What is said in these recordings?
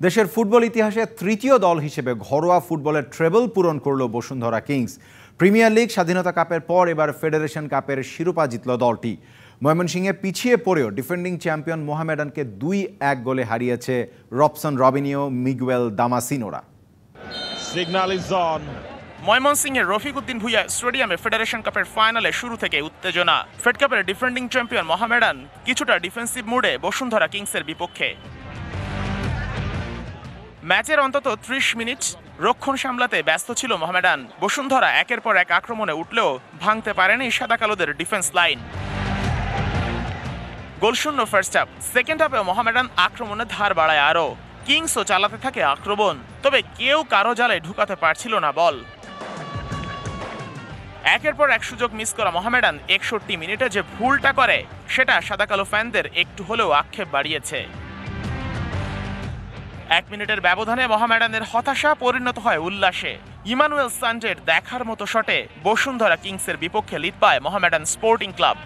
দেশের ফুটবল ইতিহাসে তৃতীয় দল হিসেবে ঘরোয়া ফুটবলের ট্রেবল পূরণ করল বসুন্ধরা কিংস। প্রিমিয়ার লিগ, স্বাধীনতা কাপের পর এবার ফেডারেশন কাপের শিরোপা জিতল দলটি। ময়মনসিংহে পিছিয়ে পড়েও ডিফেন্ডিং চ্যাম্পিয়ন মোহামেডানকে 2-1 গোলে হারিয়েছে রবসন রবিনিও, মিগুয়েল দামাসিনোরা। ময়মনসিংহের রফিকউদ্দিন ভুঁইয়া স্টেডিয়ামে ফেডারেশন কাপের ফাইনালে শুরু থেকে উত্তেজনা। ফেড কাপের ডিফেন্ডিং চ্যাম্পিয়ন মোহামেডান কিছুটা ডিফেন্সিভ মুডে বসুন্ধরা কিংসের বিপক্ষে। ম্যাচের অন্তত 30 মিনিট রক্ষণ সামলাতে ব্যস্ত ছিল মোহামেডান। বসুন্ধরা একের পর এক আক্রমণে উঠলেও ভাঙতে পারেনি সাদা কালোদের ডিফেন্স লাইন। গোলশূন্য ফার্স্ট হাফ। সেকেন্ড হাফে মোহামেডান আক্রমণে ধার বাড়ায় আরও। কিংসও চালাতে থাকে আক্রমণ, তবে কেউ কারো জালে ঢুকাতে পারছিল না বল। একের পর এক সুযোগ মিস করা মোহামেডান 61 মিনিটে যে ভুলটা করে সেটা সাদা কালো ফ্যানদের একটু হলেও আক্ষেপ বাড়িয়েছে। 1 মিনিটের ব্যবধানে মোহামেডানের হতাশা পরিণত হয় উল্লাসে। ইমানুয়েল সানজের দেখার মতো শটে বসুন্ধরা কিংসের বিপক্ষে লিড পায় মোহামেডান স্পোর্টিং ক্লাব।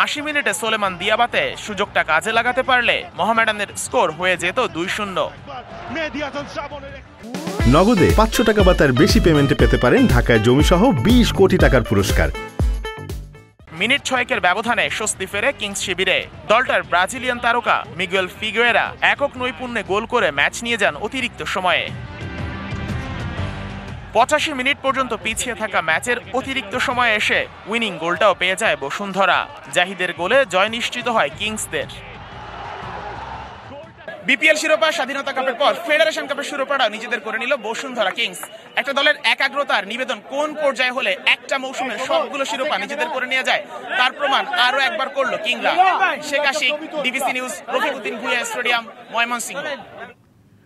80 মিনিটে সোলেমান দিয়াবাতে সুযোগটা কাজে লাগাতে পারলে মোহামেডানের স্কোর হয়ে যেত 2-0। নগদে 500 টাকা বা তার বেশি পেমেন্টে পেতে পারেন ঢাকায় জমিসহ 20 কোটি টাকার পুরস্কার। মিনিট 6 ব্যবধানে স্বস্তি ফেরে কিংস শিবিরে। দলটার ব্রাজিলিয়ান তারকা মিগুয়েল ফিগুয়েরা একক নৈপুণ্যে গোল করে ম্যাচ নিয়ে যান অতিরিক্ত সময়ে। 85 মিনিট পর্যন্ত পিছিয়ে থাকা ম্যাচের অতিরিক্ত সময়ে এসে উইনিং গোলটাও পেয়ে যায় বসুন্ধরা। জাহিদের গোলে জয় নিশ্চিত হয় কিংসদের। বিপিএল শিরোপা, স্বাধীনতা কাপের পর ফেডারেশন কাপের শিরোপাটা নিজেদের করে নিল বসুন্ধরা কিংস। একটা দলের একাগ্রতার নিবেদন কোন পর্যায়ে হলে একটা মৌসুমে সবগুলো শিরোপা নিজেদের করে নিয়ে যায় তার প্রমাণ আরো একবার করলো কিংরা। Sheikh Ashik, DBC news, Rafiquddin Bhuiyan stadium, Mymensingh.